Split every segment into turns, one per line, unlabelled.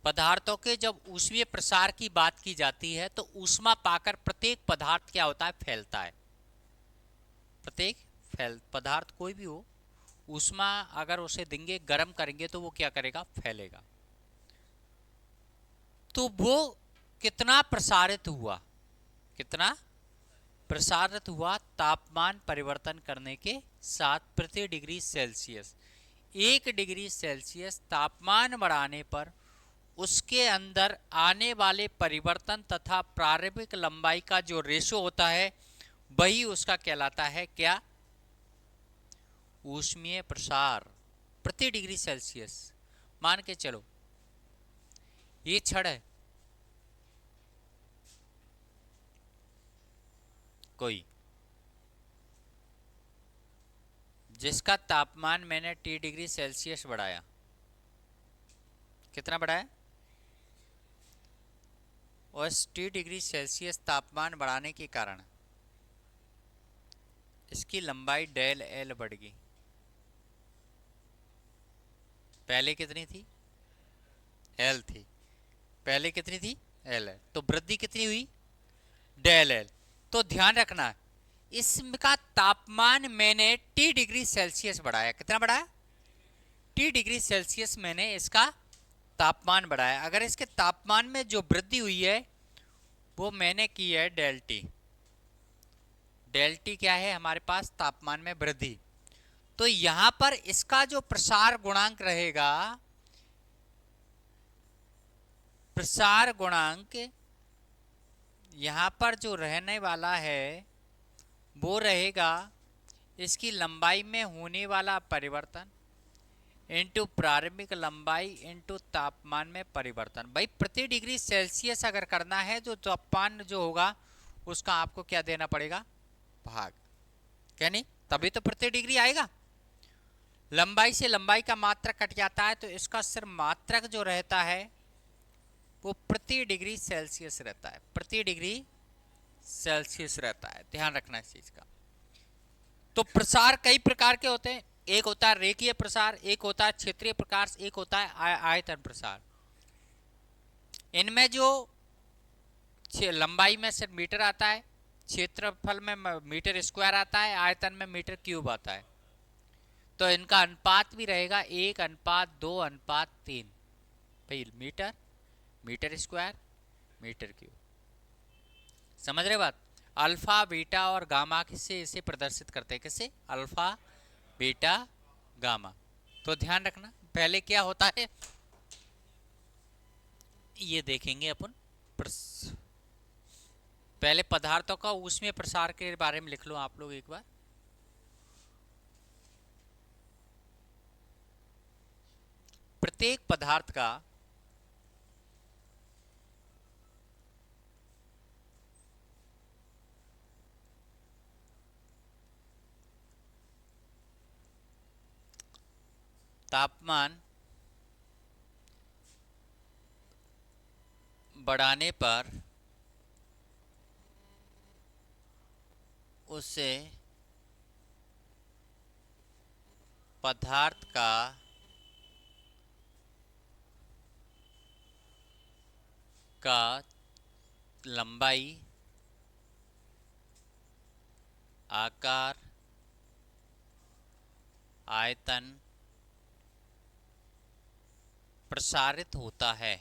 पदार्थों के जब ऊष्मीय प्रसार की बात की जाती है तो ऊष्मा पाकर प्रत्येक पदार्थ क्या होता है, फैलता है। प्रत्येक पदार्थ कोई भी हो, ऊष्मा अगर उसे देंगे, गर्म करेंगे तो वो क्या करेगा, फैलेगा। तो वो कितना प्रसारित हुआ, कितना प्रसारित हुआ, तापमान परिवर्तन करने के साथ प्रति डिग्री सेल्सियस, 1 डिग्री सेल्सियस तापमान बढ़ाने पर उसके अंदर आने वाले परिवर्तन तथा प्रारंभिक लंबाई का जो रेशो होता है वही उसका कहलाता है क्या, ऊष्मीय प्रसार प्रति डिग्री सेल्सियस। मान के चलो ये छड़ है कोई, जिसका तापमान मैंने T°C बढ़ाया, कितना बढ़ाया, और इस T°C तापमान बढ़ाने के कारण इसकी लंबाई डेल एल बढ़ गई। पहले कितनी थी, एल थी, पहले कितनी थी, एल है, तो वृद्धि कितनी हुई, डेल एल। तो ध्यान रखना इसका तापमान मैंने T°C बढ़ाया, कितना बढ़ाया, T°C मैंने इसका तापमान बढ़ाया। अगर इसके तापमान में जो वृद्धि हुई है वो मैंने की है डेल टी। डेल टी क्या है हमारे पास, तापमान में वृद्धि। तो यहां पर इसका जो प्रसार गुणांक रहेगा, प्रसार गुणांक यहां पर जो रहने वाला है वो रहेगा इसकी लंबाई में होने वाला परिवर्तन इंटू प्रारंभिक लंबाई इंटू तापमान में परिवर्तन। भाई प्रति डिग्री सेल्सियस अगर करना है जो तापमान जो होगा उसका आपको क्या देना पड़ेगा, भाग, क्या नहीं, तभी तो प्रति डिग्री आएगा। लंबाई से लंबाई का मात्रक कट जाता है तो इसका सिर्फ मात्रक जो रहता है वो प्रति डिग्री सेल्सियस रहता है, प्रति डिग्री सेल्सियस रहता है, ध्यान रखना इस चीज का। तो प्रसार कई प्रकार के होते हैं, एक होता है रेखीय प्रसार, एक होता है क्षेत्रीय प्रकाश, एक होता है आयतन प्रसार। इनमें जो लंबाई में सिर्फ मीटर आता है, क्षेत्रफल में मीटर स्क्वायर आता है, आयतन में मीटर क्यूब आता है। तो इनका अनुपात भी रहेगा 1:2:3। भाई metre, metre square, metre cube, समझ रहे बात। अल्फा बीटा और गामा से इसे प्रदर्शित करते हैं, किसे, अल्फा बीटा गामा। तो ध्यान रखना पहले क्या होता है ये देखेंगे अपन। पहले पदार्थों का ऊष्मीय प्रसार के बारे में लिख लो आप लोग एक बार। प्रत्येक पदार्थ का तापमान बढ़ाने पर उससे पदार्थ का लंबाई, आकार, आयतन प्रसारित होता है,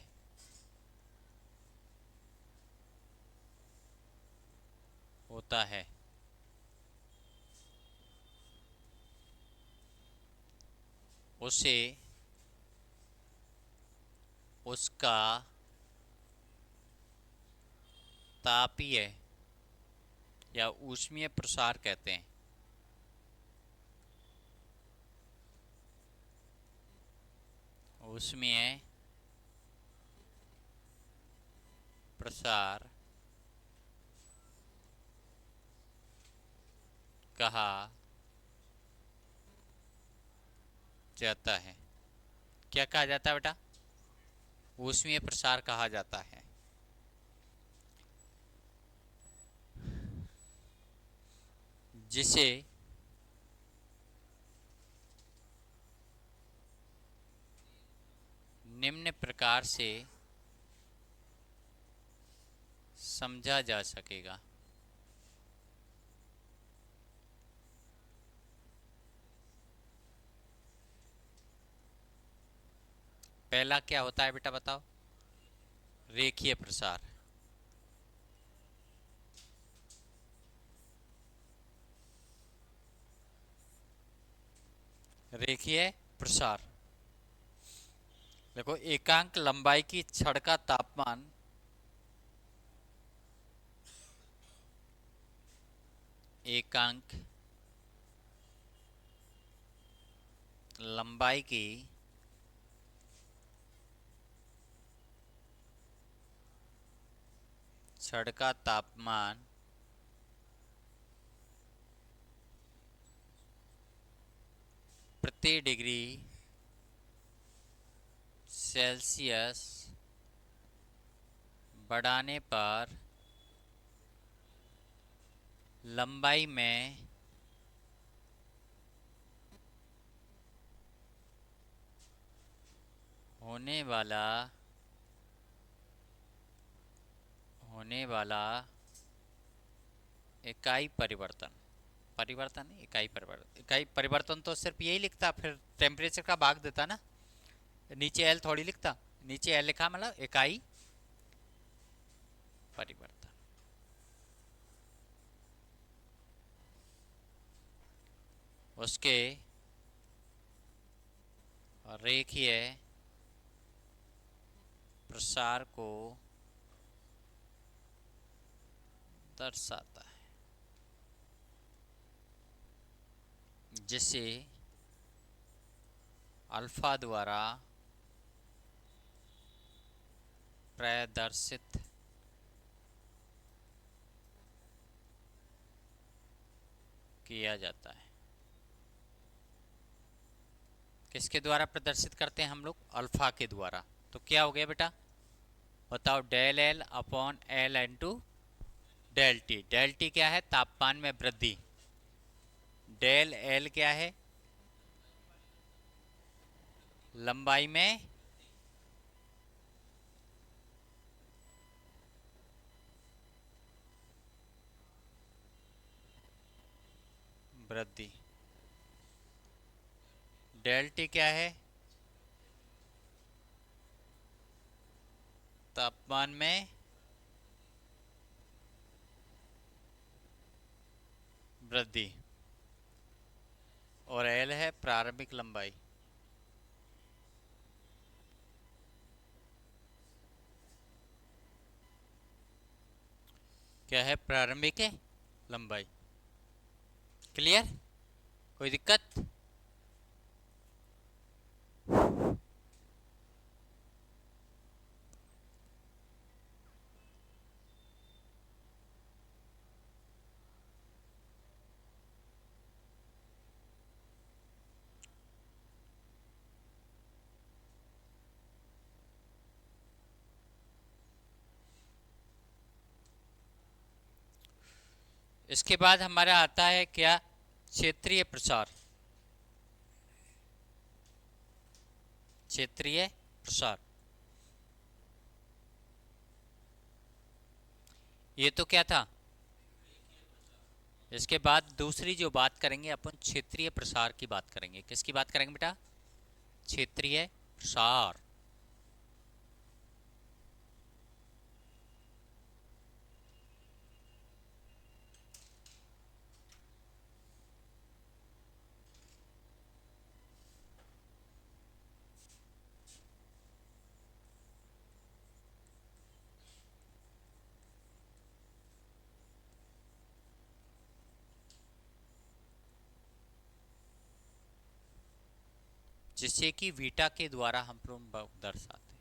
होता है। उसे उसका तापीय या ऊष्मीय प्रसार कहते हैं। ऊष्मीय प्रसार कहा जाता है। क्या कहा जाता है बेटा, ऊष्मीय प्रसार कहा जाता है। जिसे निम्न प्रकार से समझा जा सकेगा। पहला क्या होता है बेटा बताओ? रेखीय प्रसार। रेखीय प्रसार देखो, एकांक लंबाई की छड़ का तापमान एकांक लंबाई की छड़ का तापमान प्रति डिग्री सेल्सियस बढ़ाने पर लंबाई में होने वाला इकाई परिवर्तन, इकाई परिवर्तन तो सिर्फ यही लिखता, फिर टेम्परेचर का भाग देता ना, नीचे एल थोड़ी लिखता। नीचे एल लिखा मतलब इकाई परिवर्तन। उसके रेखीय प्रसार को दर्शाता है, जिसे अल्फा द्वारा प्रदर्शित किया जाता है। किसके द्वारा प्रदर्शित करते हैं हम लोग? अल्फा के द्वारा। तो क्या हो गया बेटा बताओ? Del L upon L into del T. Del T क्या है? तापमान में वृद्धि। डेल एल क्या है? लंबाई में वृद्धि। डेल टी क्या है? तापमान में वृद्धि। और एल है प्रारंभिक लंबाई। क्या है? प्रारंभिक लंबाई। क्लियर? कोई दिक्कत? इसके बाद हमारा आता है क्या? क्षेत्रीय प्रसार। क्षेत्रीय प्रसार, ये तो क्या था? इसके बाद दूसरी जो बात करेंगे अपन, क्षेत्रीय प्रसार की बात करेंगे। किसकी बात करेंगे बेटा? क्षेत्रीय प्रसार। जिसे कि बीटा के द्वारा हम लोग दर्शाते हैं।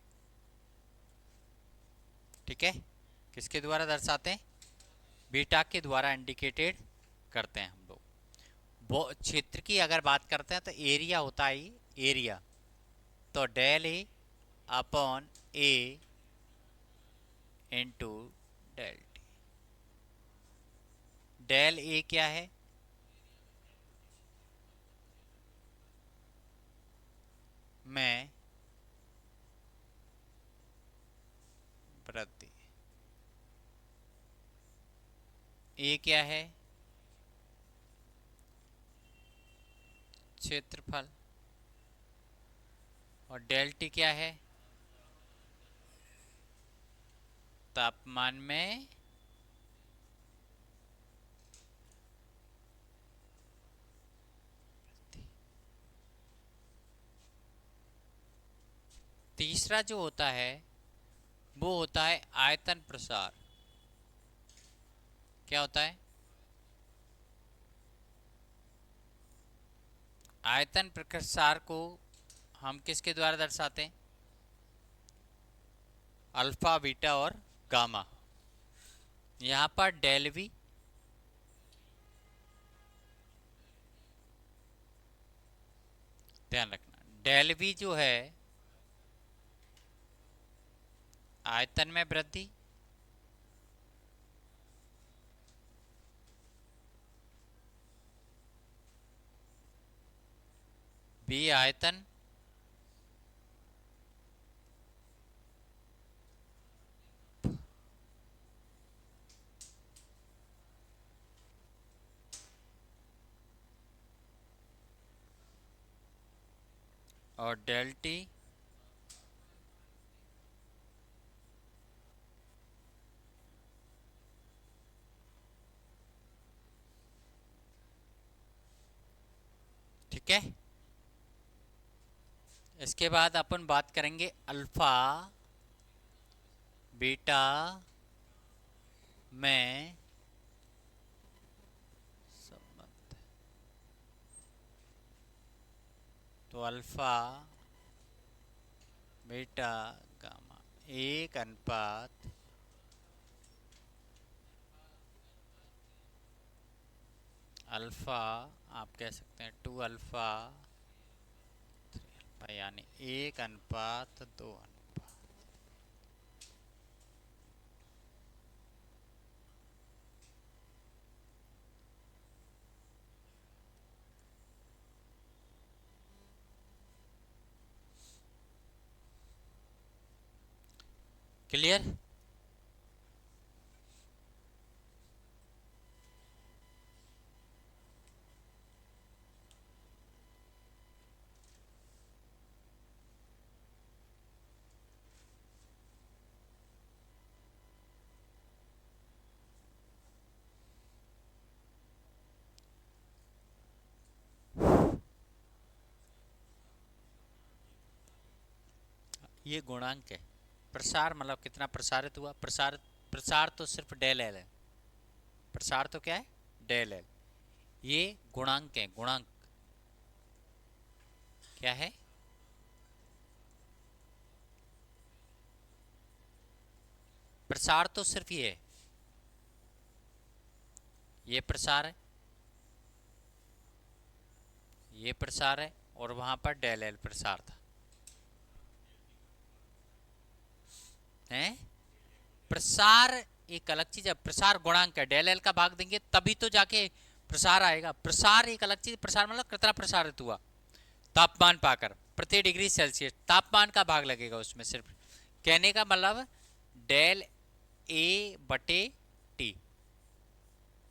ठीक है? किसके द्वारा दर्शाते हैं? बीटा के द्वारा इंडिकेटेड करते हैं हम लोग। वो क्षेत्र की अगर बात करते हैं तो एरिया होता है, एरिया। तो del A upon A into del T. Del A क्या है? मैं वृद्धि। ए क्या है? क्षेत्रफल। और डेल टी क्या है? तापमान में तीसरा जो होता है वो होता है आयतन प्रसार। क्या होता है? आयतन प्रसार को हम किसके द्वारा दर्शाते हैं? अल्फा, बीटा और गामा। यहां पर डेल वी, ध्यान रखना, डेल वी जो है आयतन में वृद्धि, बी आयतन, और डेल टी ठीक है। इसके बाद अपन बात करेंगे अल्फा बीटा में संबंध। तो अल्फा बीटा गामा एक अनुपात अल्फा, आप कह सकते हैं 2 अल्फा 3 अल्फा, यानी 1:2 अनुपात। क्लियर? ये गुणांक है। प्रसार मतलब कितना प्रसारित हुआ। प्रसार प्रसार तो सिर्फ डेल एल है। प्रसार तो क्या है? Del L. ये गुणांक है। गुणांक क्या है? प्रसार तो सिर्फ ये है, ये प्रसार है, ये प्रसार है, और वहां पर डेल एल प्रसार था। हैं? प्रसार एक अलग चीज है, प्रसार गुणांक है। डेल एल का भाग देंगे तभी तो जाके प्रसार आएगा। प्रसार एक अलग चीज। प्रसार मतलब कितना प्रसारित हुआ तापमान पाकर प्रति डिग्री सेल्सियस, तापमान का भाग लगेगा उसमें सिर्फ। कहने का मतलब डेल ए बटे टी,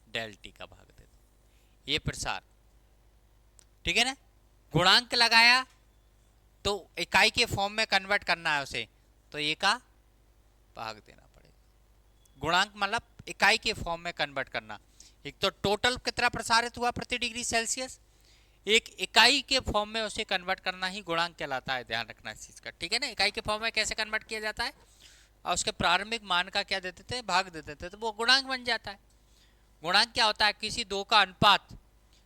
डेल टी का भाग दे दो, ये प्रसार। ठीक है ना? गुणांक लगाया तो इकाई के फॉर्म में कन्वर्ट करना है उसे, तो ये का भाग देना पड़ेगा। गुणांक मतलब इकाई के फॉर्म में कन्वर्ट करना। एक तो टोटल कितना प्रसारित हुआ प्रति डिग्री सेल्सियस, एक इकाई के फॉर्म में उसे कन्वर्ट करना ही गुणांक कहलाता है। ध्यान रखना इस चीज का। ठीक है ना? इकाई के फॉर्म में कैसे कन्वर्ट किया जाता है, और उसके प्रारंभिक मान का क्या देते थे? भाग देते थे, तो वो गुणांक बन जाता है। गुणांक क्या होता है? किसी दो का अनुपात,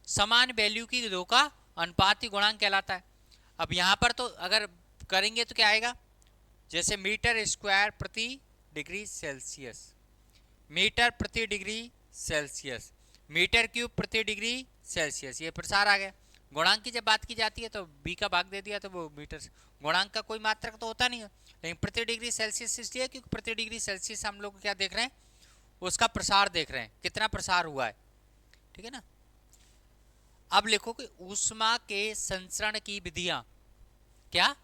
समान वैल्यू की दो का अनुपात ही गुणांक कहलाता है। अब यहां पर तो अगर करेंगे तो क्या आएगा? जैसे मीटर स्क्वायर प्रति डिग्री सेल्सियस, मीटर प्रति डिग्री सेल्सियस, मीटर क्यूब प्रति डिग्री सेल्सियस, ये प्रसार आ गया। गुणांक की जब बात की जाती है तो बी का भाग दे दिया तो वो मीटर। गुणांक का कोई मात्रक तो होता नहीं है, लेकिन प्रति डिग्री सेल्सियस इसलिए क्योंकि प्रति डिग्री सेल्सियस हम लोग क्या देख रहे हैं? उसका प्रसार देख रहे हैं, कितना प्रसार हुआ है। ठीक है ना? अब लिखो कि ऊष्मा के संचरण की विधियां क्या?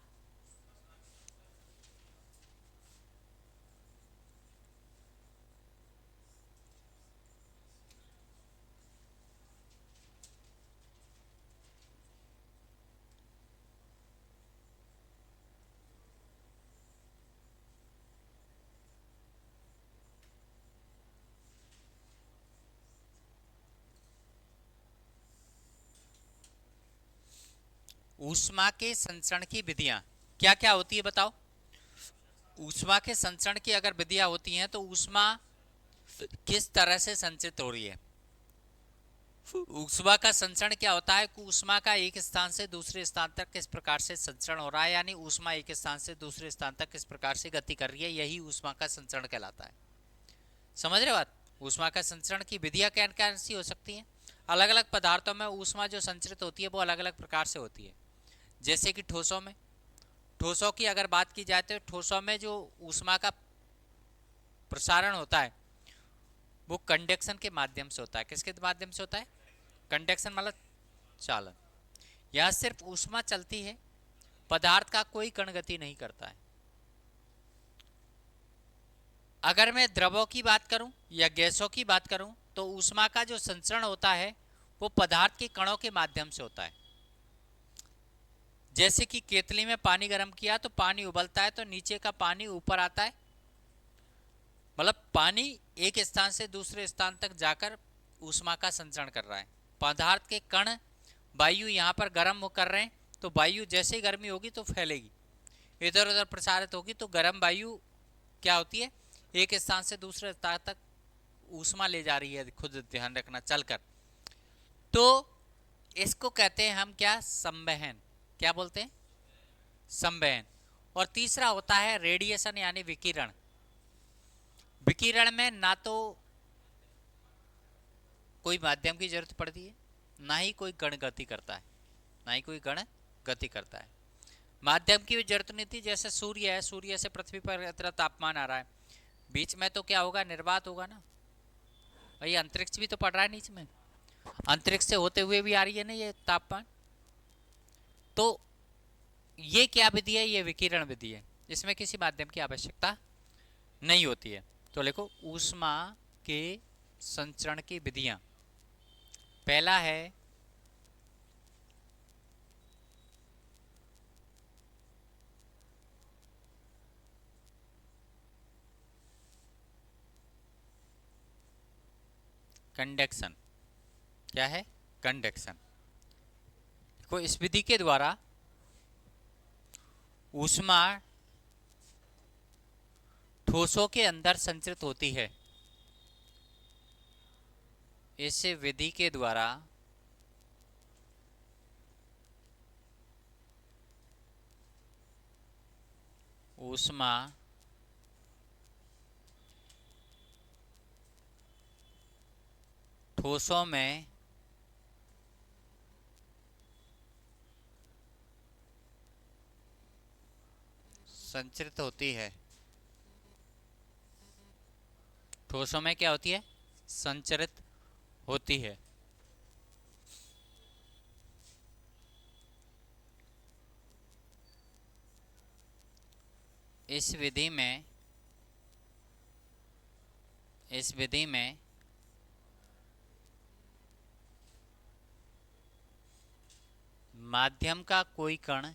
ऊष्मा के संचरण की विधियां क्या क्या होती है बताओ। ऊष्मा के संचरण की अगर विधियां होती हैं तो ऊष्मा किस तरह से संचित हो रही है। ऊष्मा का संचरण क्या होता है कि ऊष्मा का एक स्थान से दूसरे स्थान तक किस प्रकार से संचरण हो रहा है, यानी ऊष्मा एक स्थान से दूसरे स्थान तक किस प्रकार से गति कर रही है, यही ऊष्मा का संचरण कहलाता है। समझ रहे बात। ऊष्मा का संचरण की विधियां कौन कौन सी हो सकती हैं। अलग अलग पदार्थों में ऊष्मा जो संचरित होती है वो अलग अलग प्रकार से होती है। जैसे कि ठोसों में, ठोसों की अगर बात की जाए तो ठोसों में जो ऊष्मा का प्रसारण होता है वो कंडक्शन के माध्यम से होता है। किसके माध्यम से होता है। कंडक्शन मतलब चालन। यह सिर्फ ऊष्मा चलती है, पदार्थ का कोई कण गति नहीं करता है। अगर मैं द्रवों की बात करूं या गैसों की बात करूं तो ऊष्मा का जो संचरण होता है वो पदार्थ के कणों के माध्यम से होता है। जैसे कि केतली में पानी गर्म किया तो पानी उबलता है तो नीचे का पानी ऊपर आता है, मतलब पानी एक स्थान से दूसरे स्थान तक जाकर ऊष्मा का संचरण कर रहा है। पदार्थ के कण वायु यहाँ पर गर्म कर रहे हैं तो वायु जैसे ही गर्मी होगी तो फैलेगी, इधर उधर प्रसारित होगी तो गर्म वायु क्या होती है, एक स्थान से दूसरे स्थान तक ऊष्मा ले जा रही है, खुद ध्यान रखना चलकर। तो इसको कहते हैं हम क्या, संवहन। क्या बोलते हैं, संवहन। और तीसरा होता है रेडिएशन यानी विकिरण। विकिरण में ना तो कोई माध्यम की जरूरत पड़ती है, ना ही कोई गण गति करता है, ना ही कोई गण गति करता है। माध्यम की भी जरूरत नहीं थी। जैसे सूर्य है, सूर्य से पृथ्वी पर इतना तापमान आ रहा है, बीच में तो क्या होगा, निर्वात होगा ना भाई। अंतरिक्ष भी तो पड़ रहा है नीचे में, अंतरिक्ष से होते हुए भी आ रही है ना ये तापमान। तो ये क्या विधि है, ये विकिरण विधि है, इसमें किसी माध्यम की आवश्यकता नहीं होती है। तो देखो ऊष्मा के संचरण की विधियां, पहला है कंडक्शन। क्या है, कंडक्शन। देखो इस विधि के द्वारा ऊष्मा ठोसों के अंदर संचरित होती है। इस विधि के द्वारा ऊष्मा ठोसों में संचरित होती है। ठोसों में क्या होती है, संचरित होती है। इस विधि में माध्यम का कोई कण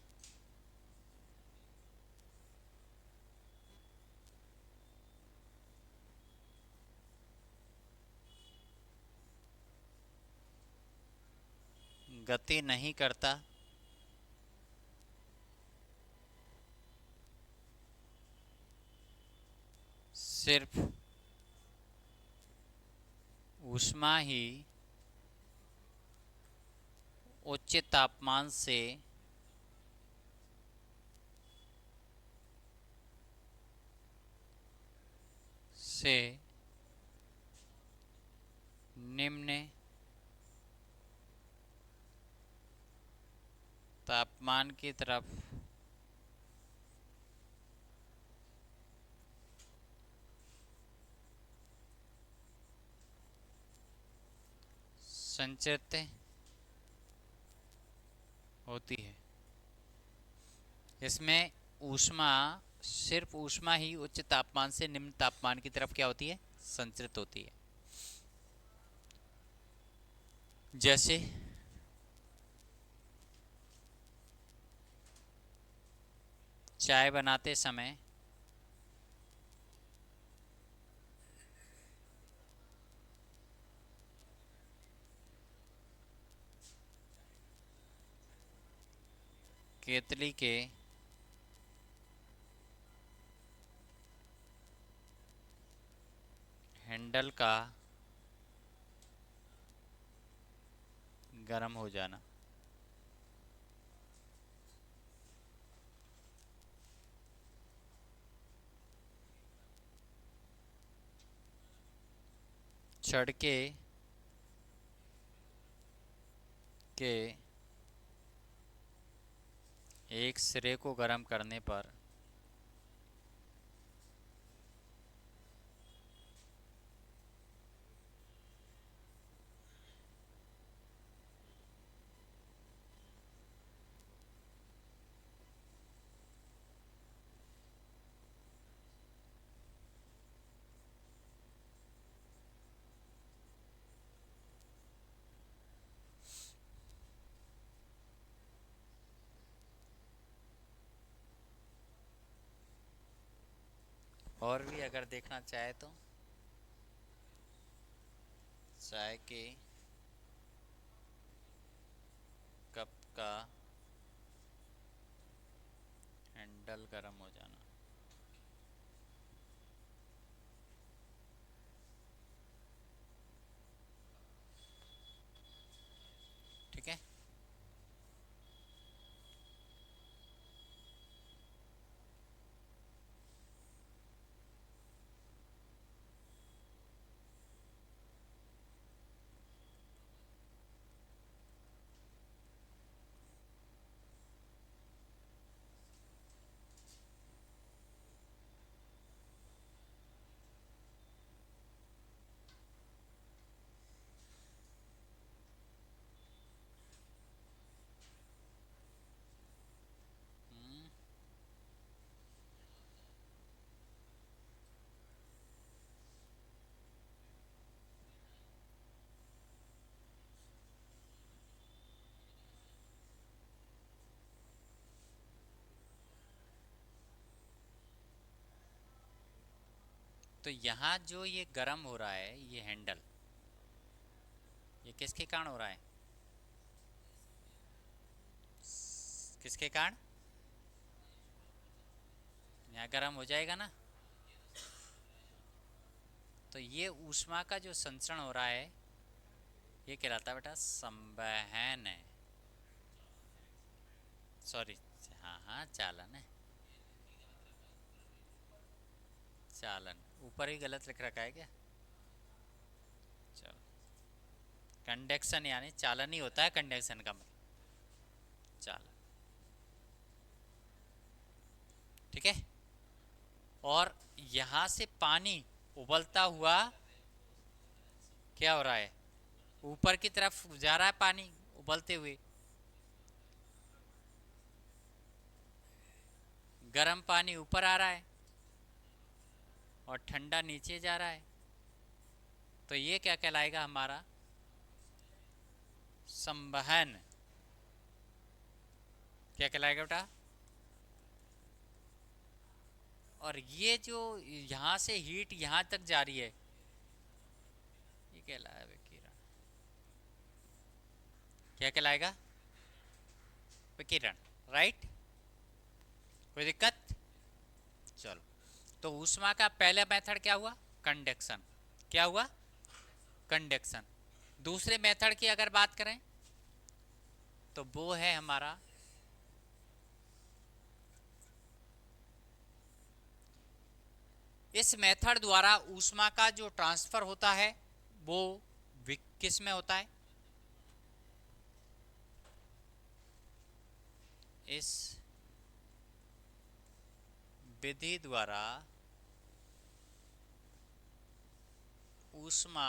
गति नहीं करता, सिर्फ ऊष्मा ही उच्च तापमान से निम्न तापमान की तरफ संचरित होती है। इसमें ऊष्मा, सिर्फ ऊष्मा ही उच्च तापमान से निम्न तापमान की तरफ क्या होती है, संचरित होती है। जैसे चाय बनाते समय केतली के हैंडल का गर्म हो जाना। छड़के के एक सिरे को गर्म करने पर और भी अगर देखना चाहे तो चाय के कप का हैंडल गर्म हो जाना। ठीक है। हम्म, तो यहाँ जो ये गर्म हो रहा है ये हैंडल, ये किसके कारण हो रहा है? किसके कारण? यहाँ गर्म हो जाएगा ना। तो ये ऊष्मा का जो संचरण हो रहा है ये कहलाता है बेटा संवहन है। सॉरी, हाँ हाँ चालन है। चालन ऊपर ही गलत लिख रखा है क्या? चलो, कंडक्शन यानी चालन ही होता है कंडक्शन का मतलब चालन। ठीक है। और यहाँ से पानी उबलता हुआ क्या हो रहा है? ऊपर की तरफ जा रहा है पानी उबलते हुए। गर्म पानी ऊपर आ रहा है और ठंडा नीचे जा रहा है। तो ये क्या कहलाएगा हमारा? संवहन। क्या कहलाएगा बेटा? और ये जो यहाँ से हीट यहाँ तक जा रही है ये कहलाएगा विकिरण। क्या कहलाएगा? विकिरण। राइट, कोई दिक्कत? चलो, तो ऊष्मा का पहला मेथड क्या हुआ? कंडक्शन। क्या हुआ? कंडक्शन। दूसरे मेथड की अगर बात करें तो वो है हमारा इस मेथड द्वारा ऊष्मा का जो ट्रांसफर होता है वो किस में होता है? इस विधि द्वारा ऊष्मा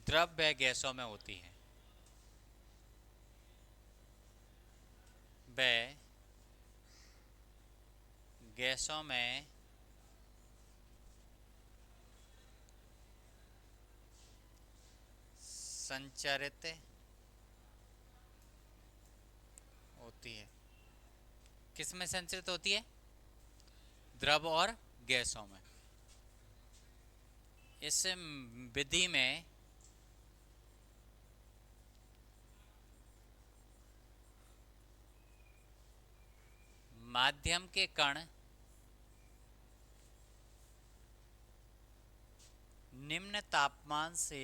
द्रव्य गैसों में होती है। वह गैसों में संचरित होती है। किस में संचरित होती है? द्रव और गैसों में। इस विधि में माध्यम के कण निम्न तापमान से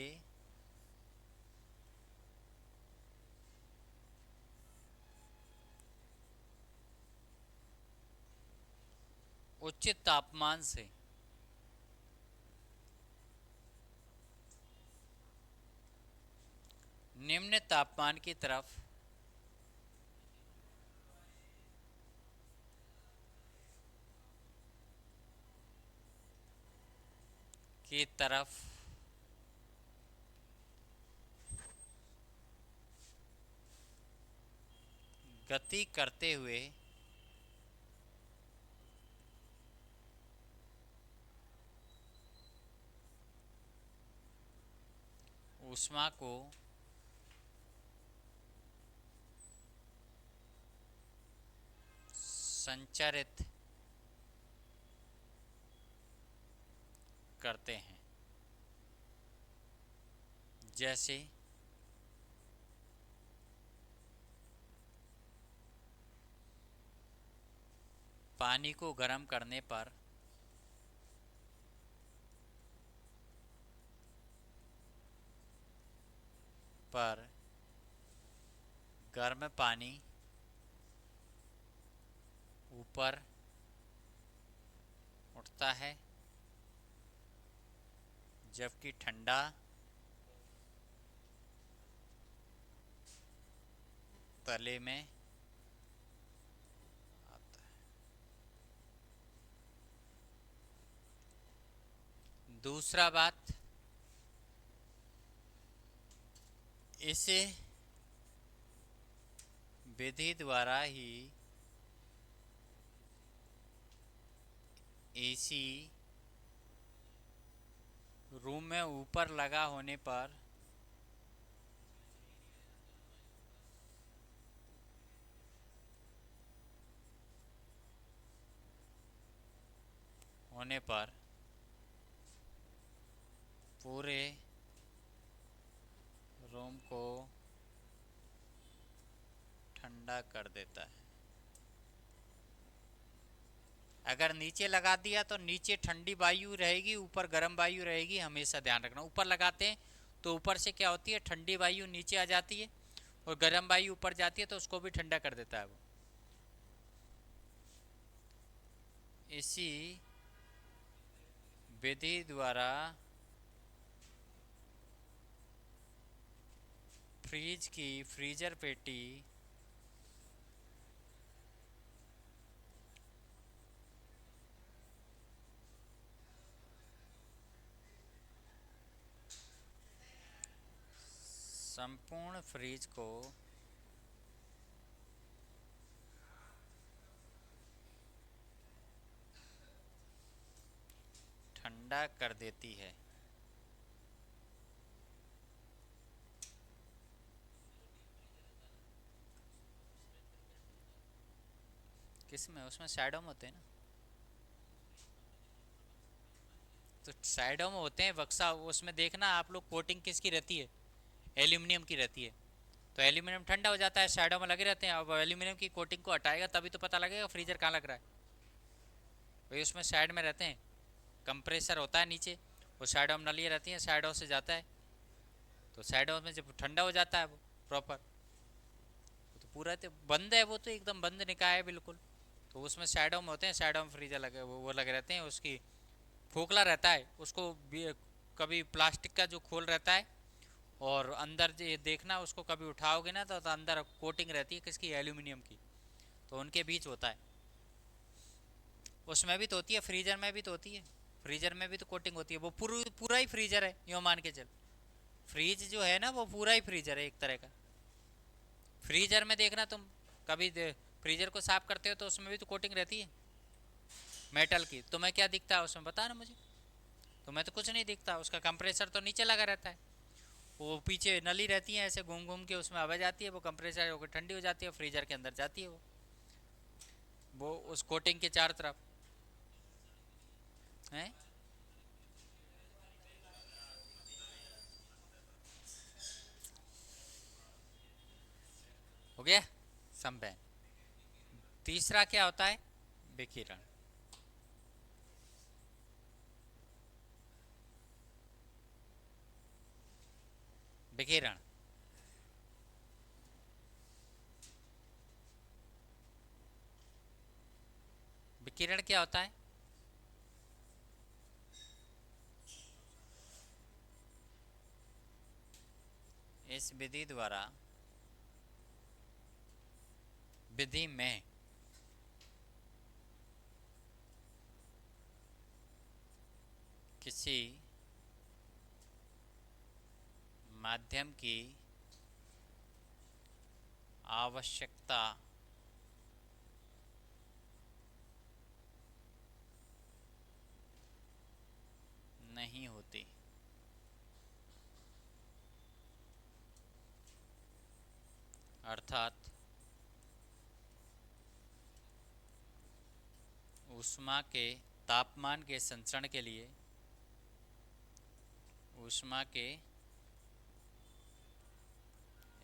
उच्च तापमान से निम्न तापमान की तरफ की तरफ गति करते हुए ऊष्मा को संचरित करते हैं। जैसे पानी को गर्म करने पर गर्म पानी ऊपर उठता है, जबकि ठंडा तले में आता है। दूसरा बात, इसे विधि द्वारा ही एसी रूम में ऊपर लगा होने पर पूरे रूम को ठंडा कर देता है। अगर नीचे लगा दिया तो नीचे ठंडी वायु रहेगी, ऊपर गर्म वायु रहेगी। हमेशा ध्यान रखना, ऊपर लगाते हैं तो ऊपर से क्या होती है, ठंडी वायु नीचे आ जाती है और गर्म वायु ऊपर जाती है, तो उसको भी ठंडा कर देता है वो। इसी विधि द्वारा फ्रीजर पेटी संपूर्ण फ्रीज को ठंडा कर देती है। किसमें? उसमें साइडों में होते हैं ना, तो साइडों में होते हैं बक्सा। उसमें देखना आप लोग, कोटिंग किसकी रहती है? एल्यूमिनियम की रहती है। तो एल्यूमिनियम ठंडा हो जाता है, साइडों में लगे रहते हैं। अब एल्यूमिनियम की कोटिंग को हटाएगा तभी तो पता लगेगा फ्रीजर कहाँ लग रहा है। भाई उसमें साइड में रहते हैं, कंप्रेसर होता है नीचे, वो साइडों में नलियाँ रहती हैं, साइडों से जाता है। तो साइडों में जब ठंडा हो जाता है वो प्रॉपर, तो पूरा तो बंद है, वो तो एकदम बंद निकाय है बिल्कुल। तो उसमें साइडों में होते हैं, साइडों में फ्रीजर लगे, वो लगे रहते हैं। उसकी खोखला रहता है, उसको कभी प्लास्टिक का जो खोल रहता है, और अंदर ये देखना, उसको कभी उठाओगे ना तो अंदर कोटिंग रहती है किसकी? एल्यूमिनियम की। तो उनके बीच होता है। उसमें भी तो होती है, फ्रीजर में भी तो होती है। फ्रीजर में भी तो कोटिंग होती है। वो पूरा ही फ्रीजर है, यूँ मान के चल। फ्रीज जो है ना, वो पूरा ही फ्रीजर है एक तरह का। फ्रीजर में देखना तुम, कभी फ्रीजर को साफ करते हो तो उसमें भी तो कोटिंग रहती है मेटल की। तुम्हें क्या दिखता है उसमें, बता ना मुझे। तुम्हें तो कुछ नहीं दिखता, उसका कंप्रेसर तो नीचे लगा रहता है। वो पीछे नली रहती है, ऐसे घूम घूम के उसमें हवा जाती है, वो कंप्रेसर होकर ठंडी हो जाती है, फ्रीजर के अंदर जाती है वो उस कोटिंग के चारों तरफ है। हो गया समझे? तीसरा क्या होता है? विकिरण। विकिरण विकिरण क्या होता है? इस विधि द्वारा विधि में किसी माध्यम की आवश्यकता नहीं होती। अर्थात ऊष्मा के तापमान के संचरण के लिए ऊष्मा के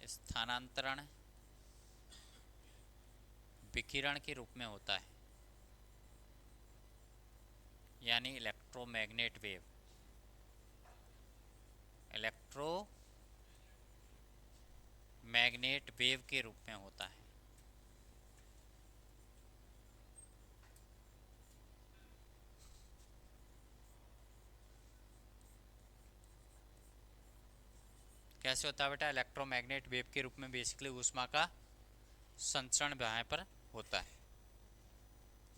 स्थानांतरण विकिरण के रूप में होता है, यानी इलेक्ट्रोमैग्नेट वेव। इलेक्ट्रोमैग्नेट वेव के रूप में होता है। कैसे होता है बेटा? इलेक्ट्रोमैग्नेट वेव के रूप में बेसिकली ऊष्मा का संचरण यहाँ पर होता है।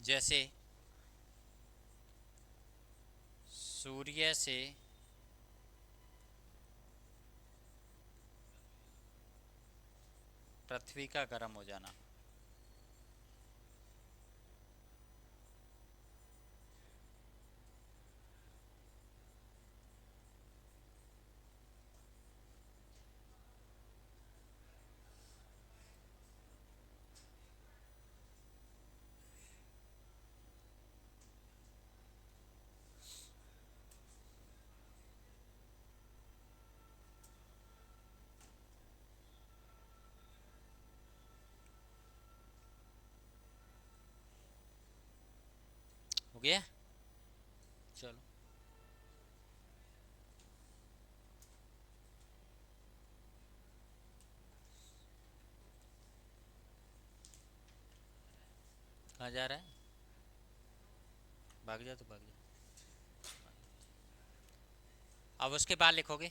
जैसे सूर्य से पृथ्वी का गर्म हो जाना, हो गया। चलो कहाँ जा रहा है? भाग जा तो भाग जा। अब उसके बाद लिखोगे